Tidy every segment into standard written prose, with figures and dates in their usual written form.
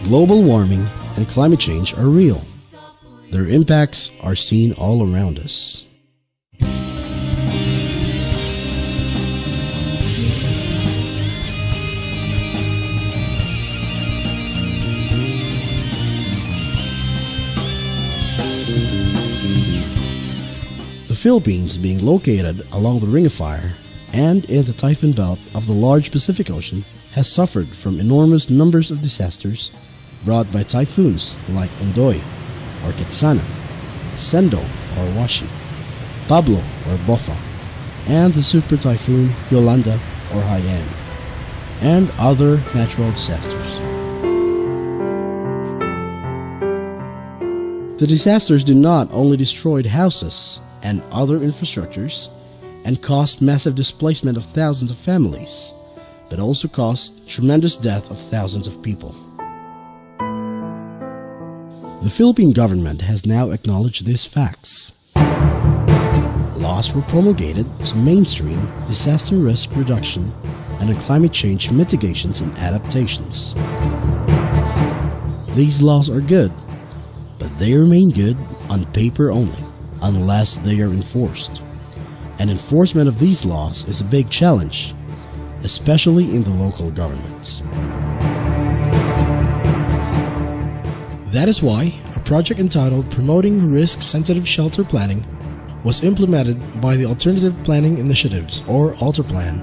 Global warming and climate change are real. Their impacts are seen all around us. The Philippines, being located along the Ring of Fire and in the typhoon belt of the large Pacific Ocean, has suffered from enormous numbers of disasters brought by typhoons like Ondoy or Ketsana, Sendo or Washi, Pablo or Bofa, and the super typhoon Yolanda or Haiyan, and other natural disasters. The disasters do not only destroy houses and other infrastructures and caused massive displacement of thousands of families, but also caused tremendous death of thousands of people. The Philippine government has now acknowledged these facts. Laws were promulgated to mainstream disaster risk reduction and climate change mitigations and adaptations. These laws are good, but they remain good on paper only, unless they are enforced. And enforcement of these laws is a big challenge, especially in the local governments. That is why a project entitled Promoting Risk-Sensitive Shelter Planning was implemented by the Alternative Planning Initiatives, or ALTERPLAN,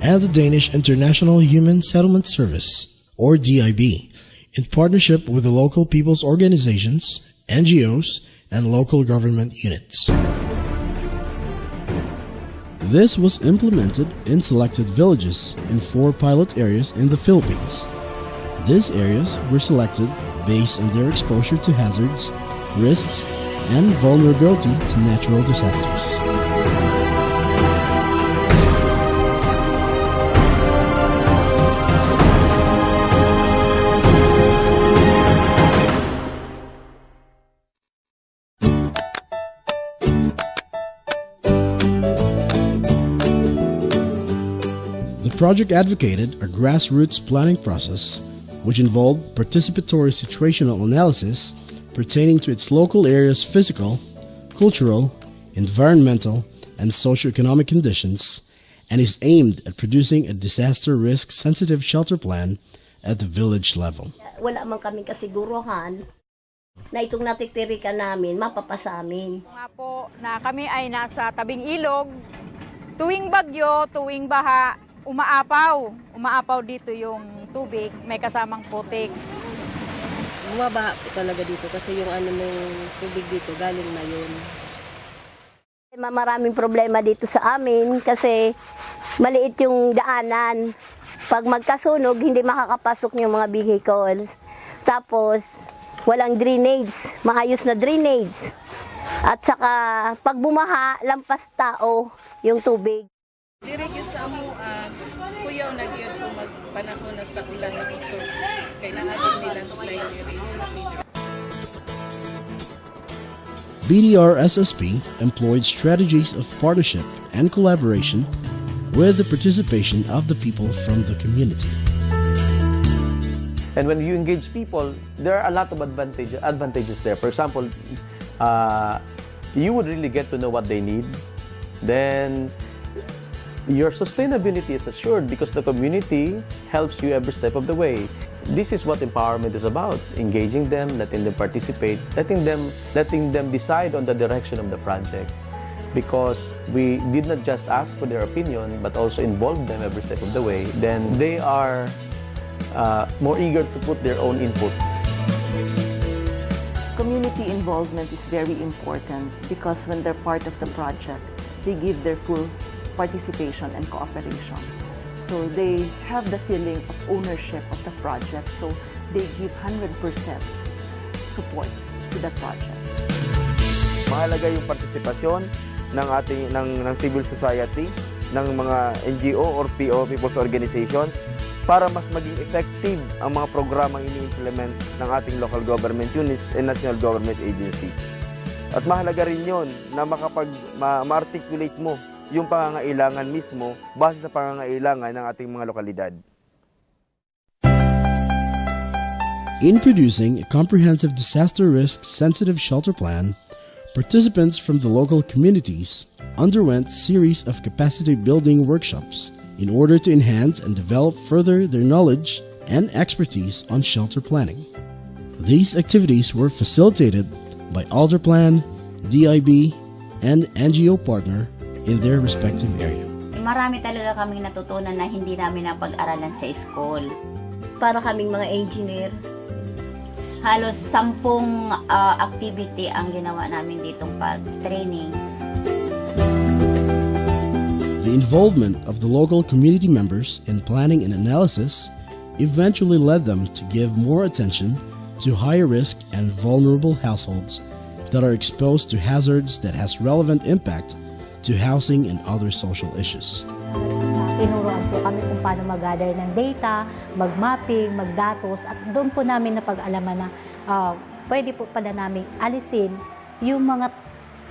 and the Danish International Human Settlement Service, or DIB, in partnership with the local people's organizations, NGOs, and local government units. This was implemented in selected villages in 4 pilot areas in the Philippines. These areas were selected based on their exposure to hazards, risks, and vulnerability to natural disasters. The project advocated a grassroots planning process which involved participatory situational analysis pertaining to its local area's physical, cultural, environmental, and socioeconomic conditions, and is aimed at producing a disaster risk-sensitive shelter plan at the village level. Wala man kaming kasiguruhan na itong natitirikan namin mapapasamin. Nga po na kami ay nasa tabing ilog, tuwing bagyo, tuwing baha, umaapaw dito yung tubig, may kasamang putik. Bumabaha po talaga dito kasi yung ng tubig dito galing na yun. Maraming problema dito sa amin kasi maliit yung daanan. Pag magkasunog, hindi makakapasok yung mga vehicles. Tapos, walang drainage, maayos na drainage. At saka, pag bumaha, lampas tao yung tubig. Dirigit sa amuan, kuyaw na gyud ko magpanahon na sa ulan na gusto kay naadong nilang slide diri. BDR-SSP employed strategies of partnership and collaboration with the participation of the people from the community. And when you engage people, there are a lot of advantages there. For example, you would really get to know what they need. Then your sustainability is assured because the community helps you every step of the way. This is what empowerment is about: engaging them, letting them participate, letting them decide on the direction of the project. Because we did not just ask for their opinion, but also involve them every step of the way. Then they are more eager to put their own input. Community involvement is very important because when they're part of the project, they give their full participation and cooperation. So they have the feeling of ownership of the project, so they give 100% support to the project. Mahalaga yung partisipasyon ng civil society, ng mga NGO or PO, People's Organizations, para mas maging effective ang mga programang ini-implement ng ating local government units and national government agency. At mahalaga rin yun na ma-articulate mo yung pangangailangan mismo base sa pangangailangan ng ating mga lokalidad. In producing a comprehensive disaster risk sensitive shelter plan, participants from the local communities underwent series of capacity building workshops in order to enhance and develop further their knowledge and expertise on shelter planning. These activities were facilitated by ALTERPLAN, DIB, and NGO partner in their respective area. Marami talaga kaming natutunan na hindi namin napag-aralan sa school. Para kaming mga engineer. Halos 10 activity ang ginawa namin ditong pag-training. The involvement of the local community members in planning and analysis eventually led them to give more attention to higher risk and vulnerable households that are exposed to hazards that has relevant impact to housing and other social issues. Tinuruan po kami kung paano mag-gather ng data, mag-mapping, mag-datos, at doon po namin napag-alaman na pwede po pala namin alisin yung mga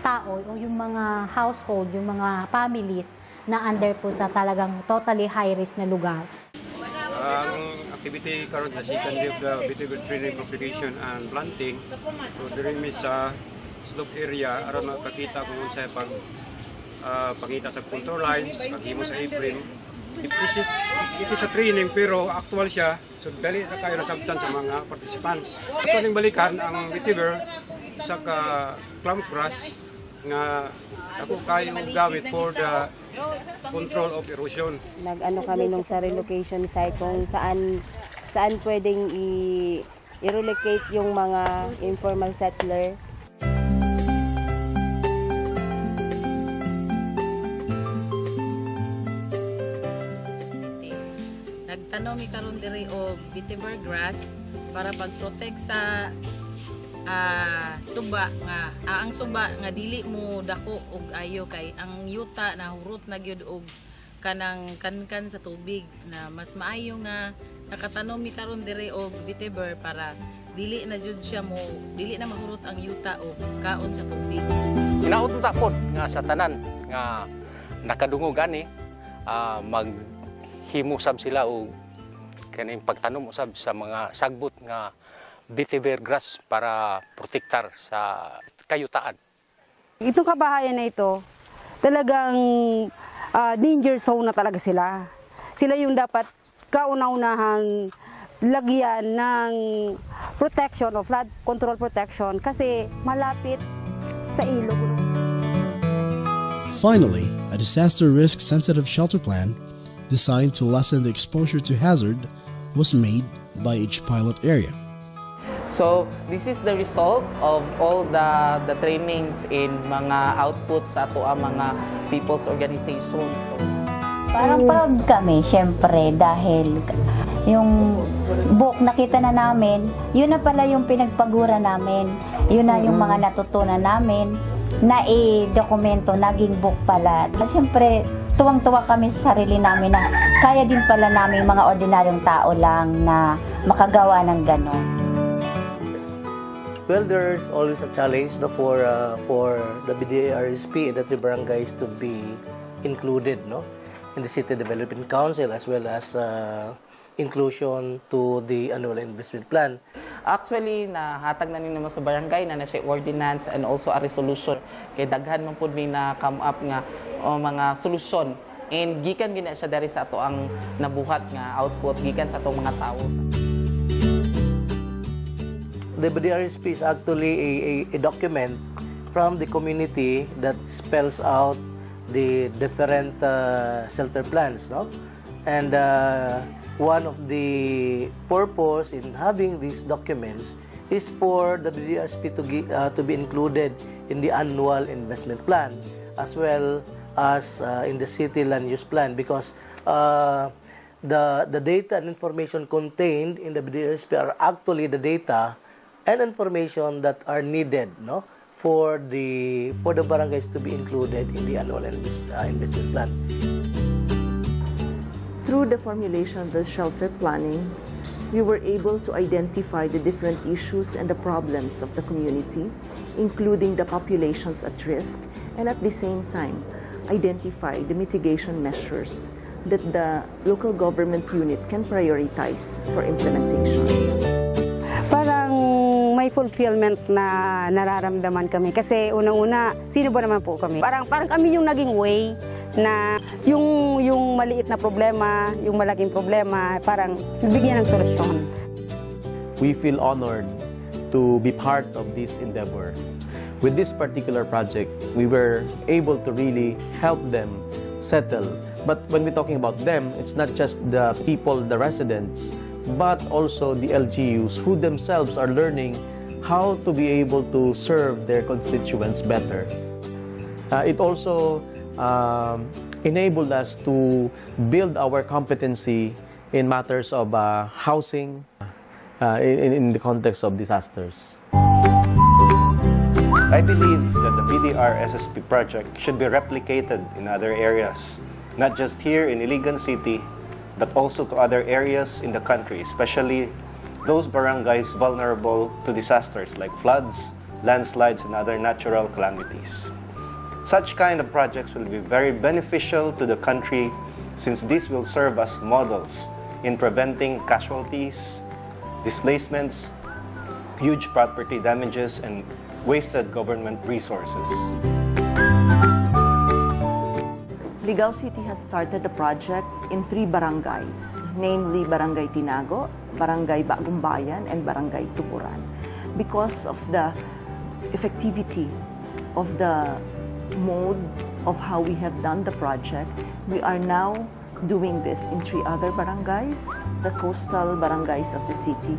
tao o yung mga household, yung mga families na under po sa talagang totally high-risk na lugar. Ang activity karon na second day of the vetiver training propagation and planting. So during sa slope area aron makakita kung unsa pag pangita sa control lines, paghimo sa apron. It is a training pero actual siya, so dali na kayo nasabtan sa mga participants. Ito ning balikan ang vetiver sa clamp grass nga ako kayo gamit for the control of erosion. Nag-ano kami nung sa relocation site kung saan pwedeng i-relocate yung mga informal settler. Nagtanaw mi karon diri og vetiver grass para pag-protect sa suba nga ang suba nga dili mo dako og ayo kay ang yuta na hurot na gyud og kanang kankan sa tubig na mas maayo nga nakatanom mi karon diri og vetiver para dili na jud siya mo dili na mahurot ang yuta og kaon sa tubig. Inaot ta pod nga sa tanan nga nakadungog ani maghimusab sila og kaning pagtanom usab sa mga sagbot nga vetiver grass para protektar sa kayutaan. Itong kabahayan na ito, talagang danger zone na talaga sila. Sila yung dapat kauna-unahang lagyan ng protection o flood control protection kasi malapit sa ilog. Finally, a disaster risk sensitive shelter plan designed to lessen the exposure to hazard was made by each pilot area. So this is the result of all the trainings in mga outputs sa ato ang mga people's organizations. So, Parang proud kami, syempre, dahil yung book nakita na namin, yun na pala yung pinagpagura namin. Yun na yung mga natutunan namin na i-dokumento, naging book pala. Syempre, tuwang-tuwa kami sa sarili namin na kaya din pala namin mga ordinaryong tao lang na makagawa ng ganon. Well, there's always a challenge for the BDRSP and the barangays to be included in the City Development Council as well as inclusion to the annual investment plan. Actually, nahatag na ninyo sa barangay na siya ordinance and also a resolution. Kay daghan man pud may na come up nga mga solusyon. And gikan gina siya dari sa ato ang nabuhat nga output gikan sa atong mga tawo. The BDRSP is actually a document from the community that spells out the different shelter plans, and one of the purpose in having these documents is for the BDRSP to be included in the annual investment plan as well as in the city land use plan, because the data and information contained in the BDRSP are actually the data and information that are needed for the barangays to be included in the annual investment plan. Through the formulation of the shelter planning, we were able to identify the different issues and the problems of the community, including the populations at risk, and at the same time, identify the mitigation measures that the local government unit can prioritize for implementation. may fulfillment na nararamdaman kami. Kasi unang-una, sino ba naman po kami? Parang kami yung naging way na yung maliit na problema, yung malaking problema, parang bigyan ng solusyon. We feel honored to be part of this endeavor. With this particular project, we were able to really help them settle. But when we're talking about them, it's not just the people, the residents, but also the LGUs who themselves are learning how to be able to serve their constituents better. It also enabled us to build our competency in matters of housing in the context of disasters. I believe that the BDR-SSP project should be replicated in other areas, not just here in Iligan City, but also to other areas in the country, especially those barangays vulnerable to disasters like floods, landslides, and other natural calamities. Such kind of projects will be very beneficial to the country since this will serve as models in preventing casualties, displacements, huge property damages, and wasted government resources. Ligao City has started a project in 3 barangays, namely Barangay Tinago, Barangay Bagumbayan, and Barangay Tuburan. Because of the effectivity of the mode of how we have done the project, we are now doing this in 3 other barangays, the coastal barangays of the city,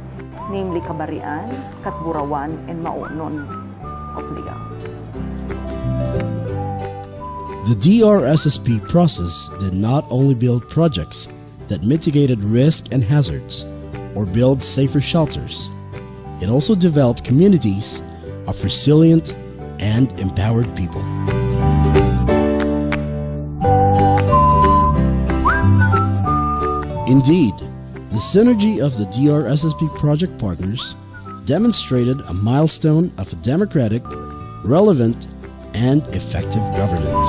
namely Kabarian, Katburawan, and Maonon of Ligao. The DRSSP process did not only build projects that mitigated risk and hazards or build safer shelters, it also developed communities of resilient and empowered people. Indeed, the synergy of the DRSSP project partners demonstrated a milestone of a democratic, relevant, and effective governance.